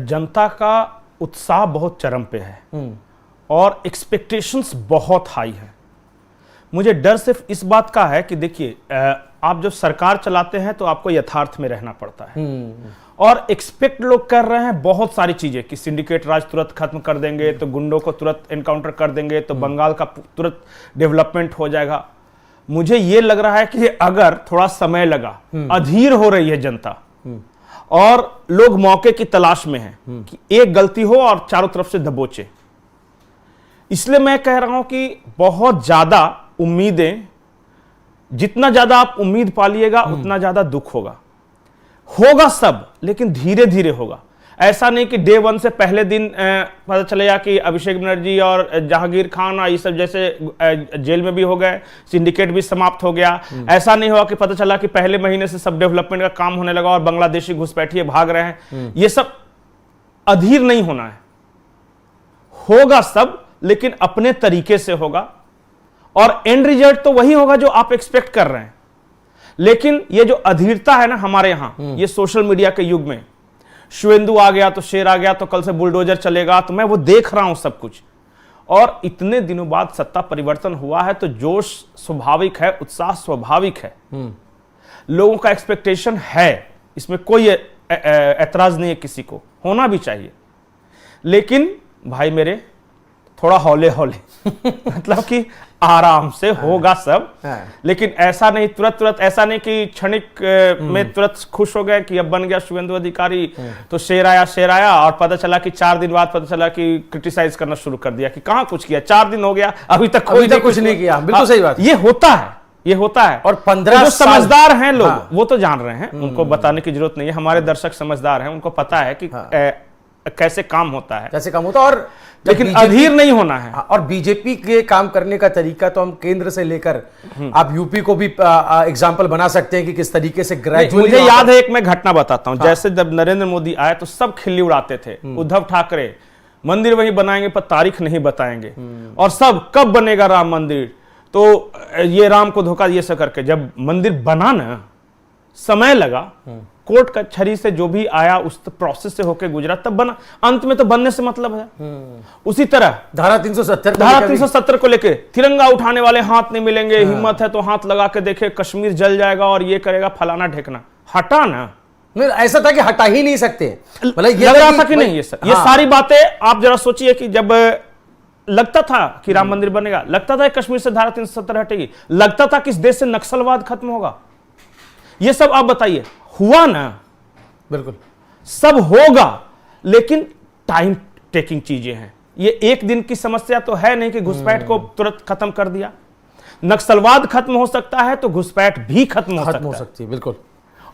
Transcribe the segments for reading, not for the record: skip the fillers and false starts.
जनता का उत्साह बहुत चरम पे है और एक्सपेक्टेशंस बहुत हाई है। मुझे डर सिर्फ इस बात का है कि देखिए, आप जब सरकार चलाते हैं तो आपको यथार्थ में रहना पड़ता है और एक्सपेक्ट लोग कर रहे हैं बहुत सारी चीजें कि सिंडिकेट राज तुरंत खत्म कर देंगे, तो गुंडों को तुरंत एनकाउंटर कर देंगे, तो बंगाल का तुरंत डेवलपमेंट हो जाएगा। मुझे ये लग रहा है कि अगर थोड़ा समय लगा, अधीर हो रही है जनता और लोग मौके की तलाश में हैं कि एक गलती हो और चारों तरफ से दबोचे। इसलिए मैं कह रहा हूं कि बहुत ज्यादा उम्मीदें, जितना ज्यादा आप उम्मीद पालिएगा उतना ज्यादा दुख होगा। होगा सब, लेकिन धीरे धीरे होगा। ऐसा नहीं कि डे वन से पहले दिन पता चलेगा कि अभिषेक बनर्जी और जहांगीर खान और ये सब जैसे जेल में भी हो गए, सिंडिकेट भी समाप्त हो गया। ऐसा नहीं होगा कि पता चला कि पहले महीने से सब डेवलपमेंट का काम होने लगा और बांग्लादेशी घुसपैठिए भाग रहे हैं। ये सब अधीर नहीं होना है, होगा सब, लेकिन अपने तरीके से होगा और एंड रिजल्ट तो वही होगा जो आप एक्सपेक्ट कर रहे हैं। लेकिन ये जो अधीरता है ना हमारे यहां, ये सोशल मीडिया के युग में, शुवेंदु आ गया तो शेर आ गया, तो कल से बुलडोजर चलेगा, तो मैं वो देख रहा हूं सब कुछ। और इतने दिनों बाद सत्ता परिवर्तन हुआ है तो जोश स्वाभाविक है, उत्साह स्वाभाविक है, लोगों का एक्सपेक्टेशन है, इसमें कोई ऐतराज नहीं है, किसी को होना भी चाहिए। लेकिन भाई मेरे, थोड़ा हौले हौले मतलब कि आराम से होगा सब। लेकिन ऐसा नहीं तुरंत ऐसा नहीं कि क्षणिक में तुरंत खुश हो गए कि अब बन गया शुवेंदु अधिकारी तो शेर आया और पता चला कि 4 दिन बाद पता चला कि क्रिटिसाइज करना शुरू कर दिया कि कहां कुछ किया। 4 दिन हो गया, अभी तक कुछ नहीं किया। बिल्कुल सही बात, ये होता है। और 15 जो समझदार हैं लोग, वो तो जान रहे हैं, उनको बताने की जरूरत नहीं है। हमारे दर्शक समझदार हैं, उनको पता है कि कैसे काम होता है, और लेकिन अधीर नहीं होना है। और बीजेपी के काम करने का तरीका तो हम केंद्र से लेकर आप यूपी को भी एग्जांपल बना सकते हैं कि किस तरीके से ग्रेजुअली। मुझे याद है, एक मैं घटना बताता हूं। जैसे जब नरेंद्र मोदी आए तो सब खिल्ली उड़ाते थे, उद्धव ठाकरे मंदिर वही बनाएंगे पर तारीख नहीं बताएंगे, और सब कब बनेगा राम मंदिर, तो ये राम को धोखा, ये सब करके। जब मंदिर बना ना, समय लगा, कोर्ट कचहरी से जो भी आया उस प्रोसेस से होकर गुजरा, तब बना। अंत में तो बनने से मतलब है। उसी तरह धारा 370 को लेके तिरंगा उठाने वाले हाथ नहीं मिलेंगे, हिम्मत है तो हाथ लगा के देखे, कश्मीर जल जाएगा और ये करेगा फलाना ढेकना। हटा ना, ऐसा था कि हटा ही नहीं सकते, मतलब ये लग रहा था कि नहीं। ये सारी बातें आप जरा सोचिए कि जब लगता था कि राम मंदिर बनेगा, लगता था कश्मीर से धारा 370 हटेगी, लगता था कि इस देश से नक्सलवाद खत्म होगा, ये सब आप बताइए, हुआ ना? बिल्कुल सब होगा, लेकिन टाइम टेकिंग चीजें हैं। ये एक दिन की समस्या तो है नहीं कि घुसपैठ को तुरंत खत्म कर दिया। नक्सलवाद खत्म हो सकता है तो घुसपैठ भी खत्म हो सकती है। बिल्कुल।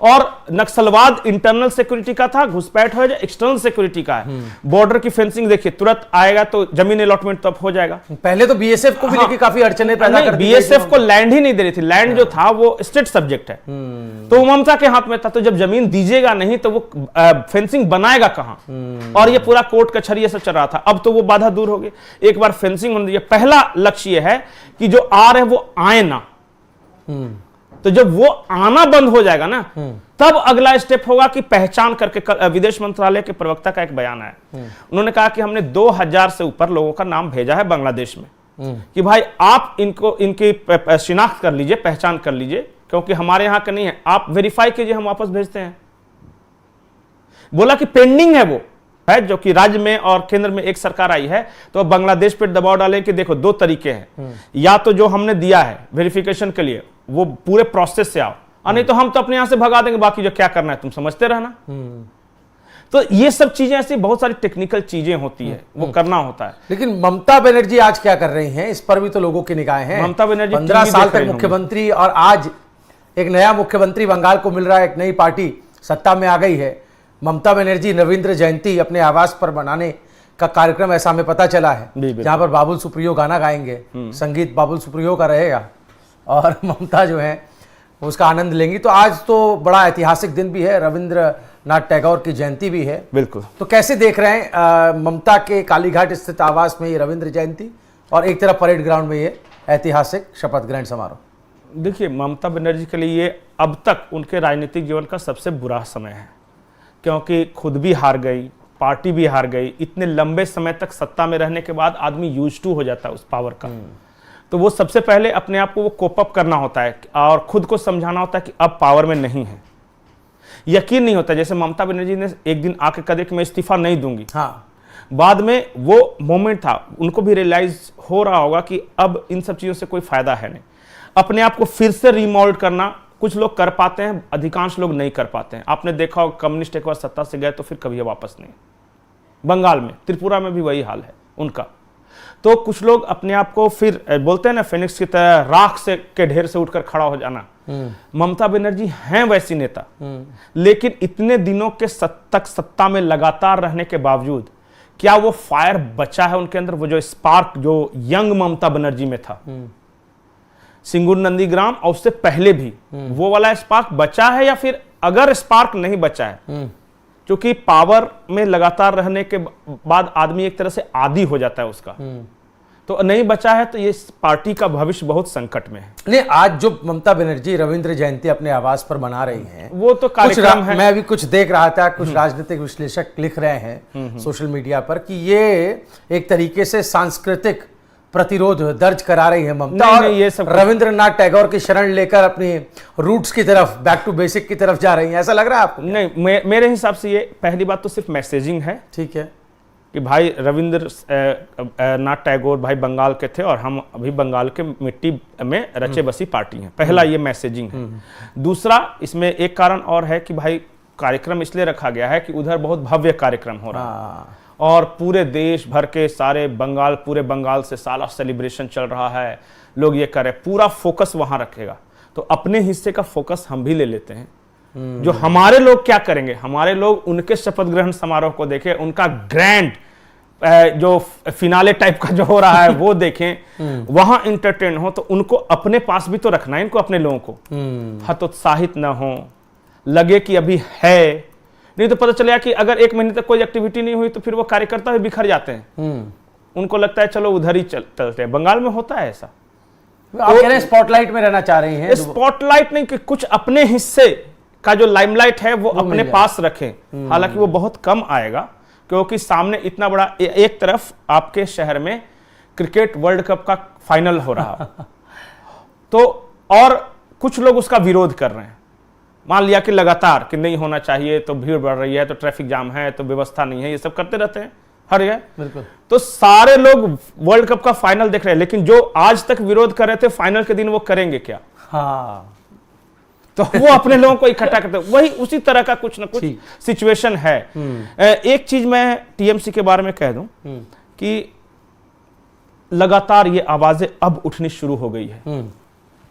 और नक्सलवाद इंटरनल सिक्योरिटी का था, घुसपैठ हो जाए एक्सटर्नल सिक्योरिटी का है। बॉर्डर की फेंसिंग देखिए, तुरंत आएगा तो जमीन अलॉटमेंट तब हो जाएगा। पहले तो बीएसएफ को भी लेके काफी अड़चने पैदा कर दी। बीएसएफ को लैंड ही नहीं दे रही थी, लैंड जो था वो स्टेट सब्जेक्ट है, तो ममता के हाथ में था। तो जब जमीन दीजिएगा नहीं तो वो फेंसिंग बनाएगा कहां, और ये पूरा कोर्ट कचहरी से चल रहा था। अब तो वो बाधा दूर हो गई, एक बार फेंसिंग होने दीजिए। पहला लक्ष्य ये है कि जो आ रहे हैं वो आए ना, तो जब वो आना बंद हो जाएगा ना, तब अगला स्टेप होगा कि पहचान करके। विदेश मंत्रालय के प्रवक्ता का एक बयान आया, उन्होंने कहा कि हमने 2000 से ऊपर लोगों का नाम भेजा है बांग्लादेश में, कि भाई आप इनकी शिनाख्त कर लीजिए, पहचान कर लीजिए, क्योंकि हमारे यहां का नहीं है, आप वेरीफाई कीजिए, हम वापस भेजते हैं। बोला कि पेंडिंग है वो है, जो कि राज्य में और केंद्र में एक सरकार आई है, तो बांग्लादेश पर दबाव डालें कि देखो 2 तरीके हैं, या तो जो हमने दिया है वेरिफिकेशन के लिए वो पूरे प्रोसेस से आओ, और नहीं तो हम तो अपने यहां से भगा देंगे, बाकी जो क्या करना है तुम समझते रहना। तो ये सब चीजें, ऐसी बहुत सारी टेक्निकल चीजें होती है, वो करना होता है। लेकिन ममता बनर्जी आज क्या कर रही हैं, इस पर भी तो लोगों की निगाहें हैं। ममता बनर्जी 15 साल तक मुख्यमंत्री, और आज एक नया मुख्यमंत्री बंगाल को मिल रहा है, एक नई पार्टी सत्ता में आ गई है। ममता बनर्जी रविंद्र जयंती अपने आवास पर बनाने का कार्यक्रम, ऐसा हमें पता चला है, जहां पर बाबुल सुप्रियो गाना गाएंगे, संगीत बाबुल सुप्रियो का रहेगा, और ममता जो है उसका आनंद लेंगी। तो आज तो बड़ा ऐतिहासिक दिन भी है, रविंद्रनाथ टैगोर की जयंती भी है। बिल्कुल। तो कैसे देख रहे हैं ममता के कालीघाट स्थित आवास में ये रविंद्र जयंती, और एक तरफ परेड ग्राउंड में ये ऐतिहासिक शपथ ग्रहण समारोह? देखिए, ममता बनर्जी के लिए ये अब तक उनके राजनीतिक जीवन का सबसे बुरा समय है, क्योंकि खुद भी हार गई, पार्टी भी हार गई, इतने लंबे समय तक सत्ता में रहने के बाद आदमी यूज टू हो जाता है उस पावर का। तो वो सबसे पहले अपने आप को वो कोप अप करना होता है और खुद को समझाना होता है कि अब पावर में नहीं है। यकीन नहीं होता, जैसे ममता बनर्जी ने एक दिन आके कहा कि मैं इस्तीफा नहीं दूंगी, हाँ, बाद में वो मोमेंट था, उनको भी रियलाइज हो रहा होगा कि अब इन सब चीजों से कोई फायदा है नहीं। अपने आप को फिर से रिमोल्ड करना कुछ लोग कर पाते हैं, अधिकांश लोग नहीं कर पाते हैं। आपने देखा होगा कम्युनिस्ट एक बार सत्ता से गए तो फिर कभी वापस नहीं। बंगाल में, त्रिपुरा में भी वही हाल है उनका। तो कुछ लोग अपने आप को फिर बोलते हैं ना, फेनिक्स की तरह राख से के ढेर से उठकर खड़ा हो जाना। ममता बनर्जी हैं वैसी नेता, लेकिन इतने दिनों के तक सत्ता में लगातार रहने के बावजूद क्या वो फायर बचा है उनके अंदर? वो जो स्पार्क जो यंग ममता बनर्जी में था, सिंगुर नंदीग्राम और उससे पहले भी, वो वाला स्पार्क बचा है? या फिर अगर स्पार्क नहीं बचा है, क्योंकि पावर में लगातार रहने के बाद आदमी एक तरह से आदी हो जाता है उसका, तो नहीं बचा है, तो ये पार्टी का भविष्य बहुत संकट में है। नहीं, आज जो ममता बनर्जी रविंद्र जयंती अपने आवास पर मना रही हैं, वो तो कार्यक्रम है। मैं भी कुछ देख रहा था, कुछ राजनीतिक विश्लेषक लिख रहे हैं सोशल मीडिया पर कि ये एक तरीके से सांस्कृतिक प्रतिरोध दर्ज करा रही है ममता, और ये सब रविंद्रनाथ टैगोर की शरण लेकर अपनी रूट्स की तरफ, बैक टू बेसिक की तरफ जा रही हैं। ऐसा लग रहा है आपको? नहीं, मेरे हिसाब से ये पहली बात तो सिर्फ मैसेजिंग है। ठीक है कि भाई रविंद्र नाथ टैगोर भाई बंगाल के थे और हम अभी बंगाल के मिट्टी में रचे बसी पार्टी हैं। पहला ये मैसेजिंग है। दूसरा, इसमें एक कारण और है कि भाई कार्यक्रम इसलिए रखा गया है कि उधर बहुत भव्य कार्यक्रम हो रहा है और पूरे देश भर के सारे पूरे बंगाल से साला सेलिब्रेशन चल रहा है, लोग ये कर रहे, पूरा फोकस वहां रखेगा। तो अपने हिस्से का फोकस हम भी ले लेते हैं। जो हमारे लोग क्या करेंगे, हमारे लोग उनके शपथ ग्रहण समारोह को देखें, उनका ग्रैंड जो फिनाले टाइप का जो हो रहा है वो देखें, वहां इंटरटेन हो। तो उनको अपने पास भी तो रखना है, इनको अपने लोगों को हतोत्साहित ना हो, लगे कि अभी है। नहीं तो पता चलेगा कि अगर एक महीने तक कोई एक्टिविटी नहीं हुई तो फिर वो कार्यकर्ता भी बिखर जाते हैं। उनको लगता है चलो उधर ही चलते हैं। बंगाल में होता है ऐसा। आप कह रहे हैं स्पॉटलाइट में रहना चाह रही हैं? स्पॉटलाइट नहीं, कि कुछ अपने हिस्से का जो लाइमलाइट है वो अपने पास रखें। हालांकि वो बहुत कम आएगा, क्योंकि सामने इतना बड़ा, एक तरफ आपके शहर में क्रिकेट वर्ल्ड कप का फाइनल हो रहा तो और कुछ लोग उसका विरोध कर रहे हैं। मान लिया कि लगातार कि नहीं होना चाहिए, तो भीड़ बढ़ रही है, तो ट्रैफिक जाम है, तो व्यवस्था नहीं है, ये सब करते रहते हैं हर जगह। बिल्कुल। तो सारे लोग वर्ल्ड कप का फाइनल देख रहे हैं, लेकिन जो आज तक विरोध कर रहे थे फाइनल के दिन वो करेंगे क्या? हाँ, तो वो अपने लोगों को इकट्ठा करते, वही उसी तरह का कुछ ना कुछ सिचुएशन है। एक चीज मैं टीएमसी के बारे में कह दूं कि लगातार ये आवाजें अब उठनी शुरू हो गई है,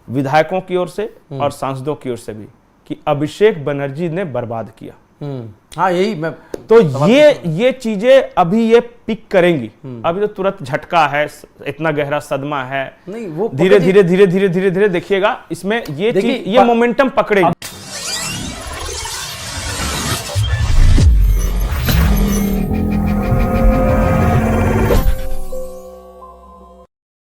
विधायकों की ओर से और सांसदों की ओर से भी, कि अभिषेक बनर्जी ने बर्बाद किया। हाँ, यही मैं तो ये चीजें अभी ये पिक करेंगी। अभी तो तुरंत झटका है, इतना गहरा सदमा है, नहीं, वो धीरे धीरे देखिएगा इसमें ये चीज, ये मोमेंटम पकड़ेगी।